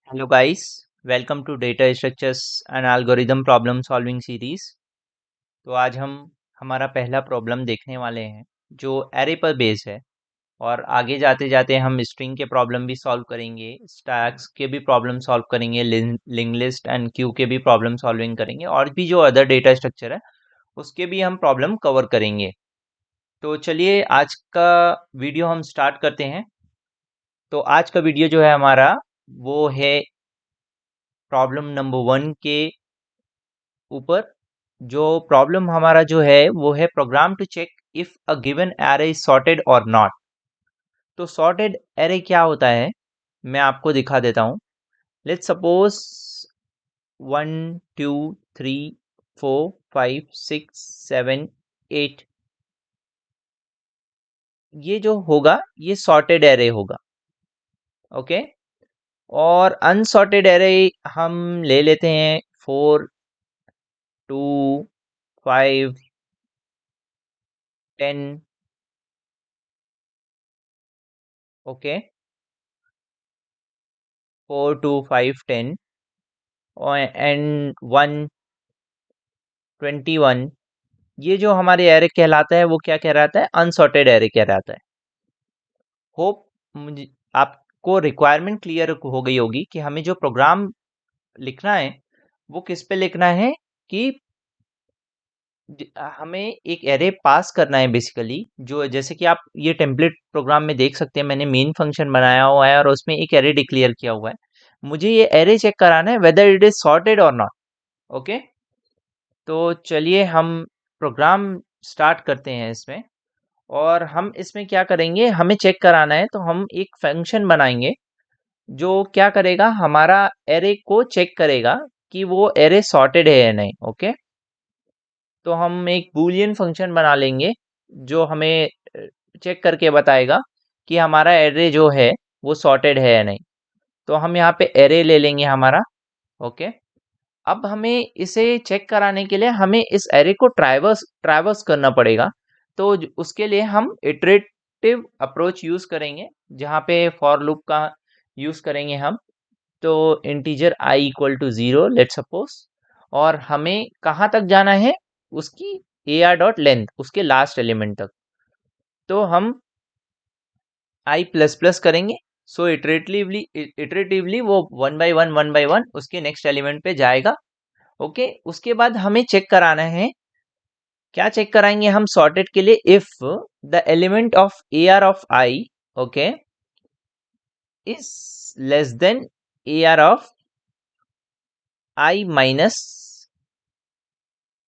Hello guys, welcome to data structures and algorithm problem solving series. तो आज हम हमारा पहला प्रॉब्लम देखने वाले हैं जो एरे पर बेस्ड है। और आगे जाते जाते हम स्ट्रिंग के प्रॉब्लम भी सॉल्व करेंगे, स्टैक्स के भी प्रॉब्लम सॉल्व करेंगे, लिंक लिस्ट एंड क्यू के भी प्रॉब्लम सॉल्विंग करेंगे, और भी जो अदर डेटा स्ट्रक्चर है उसके भी हम प्रॉब्लम कवर करेंगे। तो चलिए आज का वीडियो हम स्टार्ट करते हैं। तो आज का वीडियो जो है हमारा वो है प्रॉब्लम नंबर 1 के ऊपर। जो प्रॉब्लम हमारा जो है वो है program to check if a given array is sorted और नॉट। तो सॉर्टेड एरे क्या होता है मैं आपको दिखा देता हूँ। लेट्स सपोज 1 2 3 4 5 6 7 8, ये जो होगा ये सॉर्टेड एरे होगा। ओके, और अनसॉर्टेड एरे हम ले लेते हैं 4 2 5 10। Okay, 4 2 5 10 and 1 21। ये जो हमारे एरे कहलाता है वो क्या कहलाता है? अनसॉर्टेड एरे कहलाता है। होप मुझे आपको रिक्वायरमेंट क्लियर हो गई होगी कि हमें जो प्रोग्राम लिखना है वो किस पे लिखना है कि हमें एक एरे पास करना है बेसिकली। जो जैसे कि आप ये टेम्पलेट प्रोग्राम में देख सकते हैं, मैंने मेन फंक्शन बनाया हुआ है और उसमें एक एरे डिक्लेयर किया हुआ है। मुझे ये एरे चेक कराना है वेदर इट इज सॉर्टेड और नॉट। ओके, तो चलिए हम प्रोग्राम स्टार्ट करते हैं इसमें। और हम इसमें क्या करेंगे, हमें चेक कराना है तो हम एक फंक्शन बनाएंगे जो क्या करेगा, हमारा एरे को चेक करेगा कि वो एरे सॉर्टेड है या नहीं। ओके, तो हम एक बूलियन फंक्शन बना लेंगे जो हमें चेक करके बताएगा कि हमारा एरे जो है वो सॉर्टेड है या नहीं। तो हम यहाँ पे एरे ले लेंगे हमारा। ओके, अब हमें इसे चेक कराने के लिए हमें इस एरे को ट्रैवर्स ट्रैवर्स करना पड़ेगा। तो उसके लिए हम इटरेटिव अप्रोच यूज करेंगे जहाँ पे फॉर लूप का यूज करेंगे हम। तो integer i equal to 0 let suppose, और हमें कहाँ तक जाना है, उसकी ar डॉट लेंथ, उसके लास्ट एलिमेंट तक। तो हम i प्लस प्लस करेंगे। सो इटरेटिवली वो वन बाय वन उसके नेक्स्ट एलिमेंट पे जाएगा। ओके, उसके बाद हमें चेक कराना है, क्या चेक कराएंगे हम सॉर्टेड के लिए? If the element of A R of I, okay, is less than A R of I minus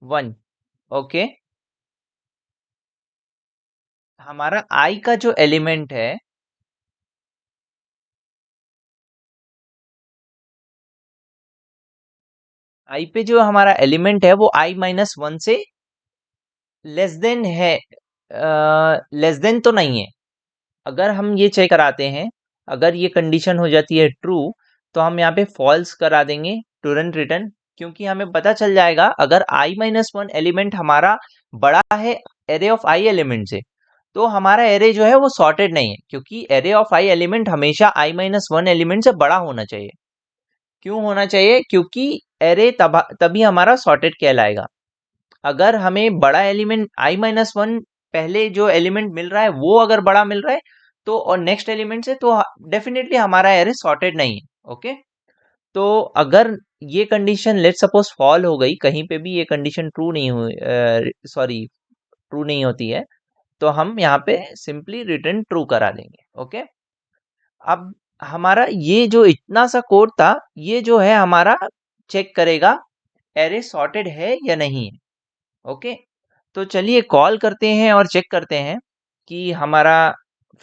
1। Okay, हमारा आई का जो एलिमेंट है, आई पे जो हमारा एलिमेंट है वो आई माइनस 1 से लेस देन है, लेस देन तो नहीं है। अगर हम ये चेक कराते हैं, अगर ये कंडीशन हो जाती है ट्रू, तो हम यहाँ पे फॉल्स करा देंगे तुरंत रिटर्न। क्योंकि हमें पता चल जाएगा अगर i माइनस 1 एलिमेंट हमारा बड़ा है एरे ऑफ i एलिमेंट से, तो हमारा एरे जो है वो सॉर्टेड नहीं है। क्योंकि एरे ऑफ i एलिमेंट हमेशा i माइनस 1 एलिमेंट से बड़ा होना चाहिए। क्यों होना चाहिए? क्योंकि एरे तभी हमारा सॉर्टेड कहलाएगा। अगर हमें बड़ा एलिमेंट i माइनस 1 पहले जो एलिमेंट मिल रहा है वो अगर बड़ा मिल रहा है, तो और नेक्स्ट एलिमेंट से, तो डेफिनेटली हमारा एरे सॉर्टेड नहीं है। ओके, तो अगर ये कंडीशन लेट सपोज फॉल हो गई, कहीं पे भी ये कंडीशन ट्रू नहीं हुई, सॉरी ट्रू नहीं होती है, तो हम यहाँ पे सिंपली रिटर्न ट्रू करा देंगे। ओके, अब हमारा ये जो इतना सा कोड था, ये जो है हमारा चेक करेगा एरे सॉर्टेड है या नहीं है। ओके, तो चलिए कॉल करते हैं और चेक करते हैं कि हमारा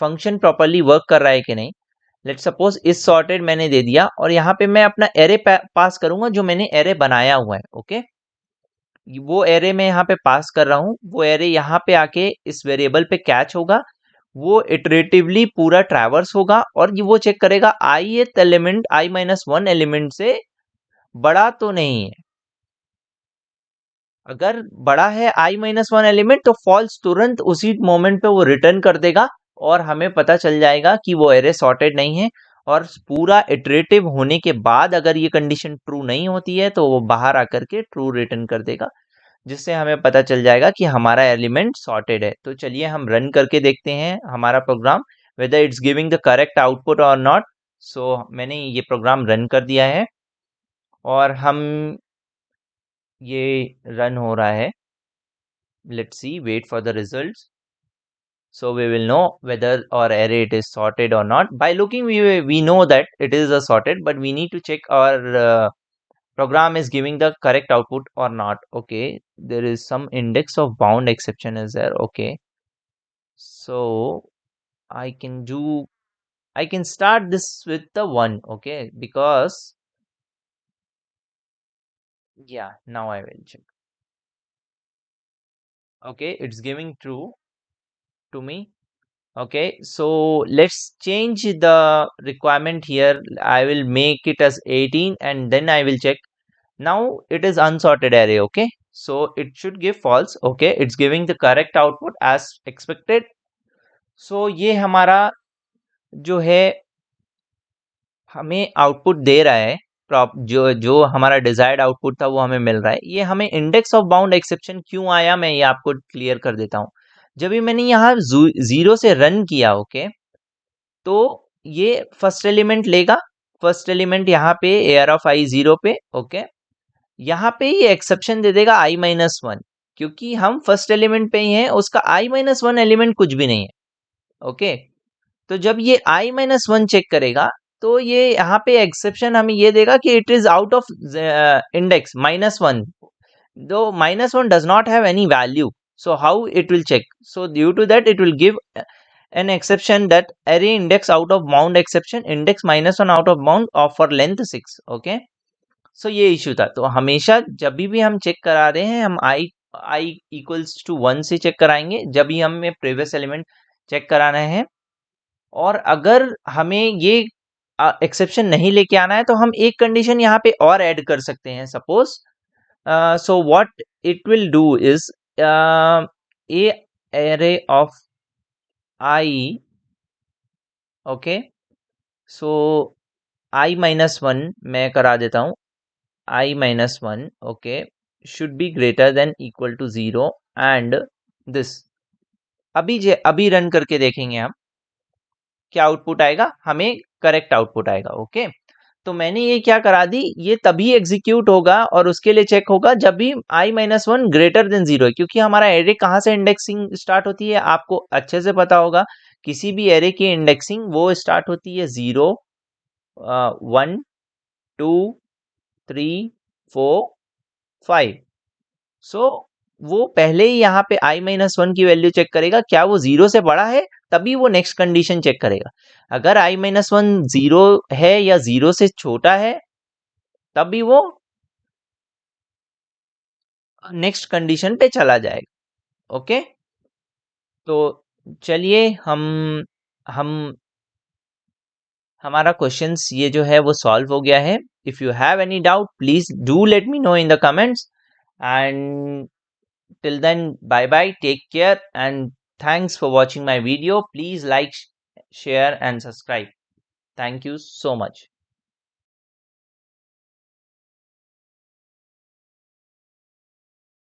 फंक्शन प्रॉपरली वर्क कर रहा है कि नहीं। लेट सपोज इस सॉर्टेड मैंने दे दिया और यहाँ पे मैं अपना एरे पास करूंगा जो मैंने एरे बनाया हुआ है। ओके, वो एरे मैं यहाँ पे पास कर रहा हूँ, वो एरे यहाँ पे आके इस वेरिएबल पे कैच होगा। वो इटरेटिवली पूरा ट्रैवर्स होगा और ये वो चेक करेगा आई एलिमेंट i माइनस 1 एलिमेंट से बड़ा तो नहीं है। अगर बड़ा है i माइनस 1 एलिमेंट तो फॉल्स तुरंत उसी मोमेंट पे वो रिटर्न कर देगा और हमें पता चल जाएगा कि वो एरे सॉर्टेड नहीं है। और पूरा इटरेटिव होने के बाद अगर ये कंडीशन ट्रू नहीं होती है तो वो बाहर आकर के ट्रू रिटर्न कर देगा, जिससे हमें पता चल जाएगा कि हमारा एलिमेंट सॉर्टेड है। तो चलिए हम रन करके देखते हैं हमारा program, whether it's giving the correct output और नॉट। सो मैंने ये प्रोग्राम रन कर दिया है और हम ये रन हो रहा है। Let's see, wait for the results. So we will know whether our array it is sorted or not. By looking, we know that it is a sorted, but we need to check our program is giving the correct output or not. Okay, there is some index of bound exception is there. Okay, so I can do, I can start this with the 1. Okay, because yeah, now I will check. Okay, it's giving true to me. Okay, so let's change the requirement here. I will make it as 18 and then I will check. Now it is unsorted array. Okay, so it should give false. Okay, it's giving the correct output as expected. So ये हमारा जो है हमें output दे रहा है, जो जो हमारा डिजायर्ड आउटपुट था वो हमें मिल रहा है। ये हमें इंडेक्स ऑफ बाउंड एक्सेप्शन क्यों आया, मैं ये आपको क्लियर कर देता हूँ। जब भी मैंने यहाँ 0 से रन किया, ओके, तो ये फर्स्ट एलिमेंट लेगा। फर्स्ट एलिमेंट यहाँ पे एयर ऑफ आई 0 पे, ओके, यहाँ पे ये एक्सेप्शन दे देगा i-1, क्योंकि हम फर्स्ट एलिमेंट पे ही हैं, उसका i-1 एलिमेंट कुछ भी नहीं है। ओके, तो जब ये i-1 चेक करेगा तो ये यहाँ पे एक्सेप्शन हमें ये देगा कि it is out of index -1, though -1 does not have any value. So how it will check? So due to that it will give an exception that array index out of bound exception index -1 out of bound of for length 6. Okay, so ये issue था। तो हमेशा जब भी हम check करा रहे हैं, हम i इक्वल्स टू 1 से चेक कराएंगे जब भी हमें प्रीवियस एलिमेंट चेक कराना है। और अगर हमें ये एक्सेप्शन नहीं लेके आना है तो हम एक कंडीशन यहाँ पे और ऐड कर सकते हैं। Suppose, so what it will do is a array of I, okay, so i-1 मैं करा देता हूँ, i-1, okay, should be greater than equal to 0 and this। अभी रन करके देखेंगे हम क्या आउटपुट आएगा, हमें करेक्ट आउटपुट आएगा। ओके, तो मैंने ये क्या करा दी, ये तभी एग्जीक्यूट होगा और उसके लिए चेक होगा जब भी i-1 ग्रेटर देन 0 है, क्योंकि हमारा एरे कहाँ से इंडेक्सिंग स्टार्ट होती है आपको अच्छे से पता होगा। किसी भी एरे की इंडेक्सिंग वो स्टार्ट होती है 0, 1, 2, 3, 4, 5। सो वो पहले ही यहाँ पे i-1 की वैल्यू चेक करेगा, क्या वो 0 से बड़ा है, तभी वो नेक्स्ट कंडीशन चेक करेगा। अगर i-1 0 है या 0 से छोटा है, तभी वो नेक्स्ट कंडीशन पे चला जाएगा। ओके, तो चलिए हम हमारा क्वेश्चंस ये जो है वो सॉल्व हो गया है। If you have any doubt please do let me know in the comments, and till then, bye bye, take care, and thanks for watching my video. Please like, share and subscribe. Thank you so much.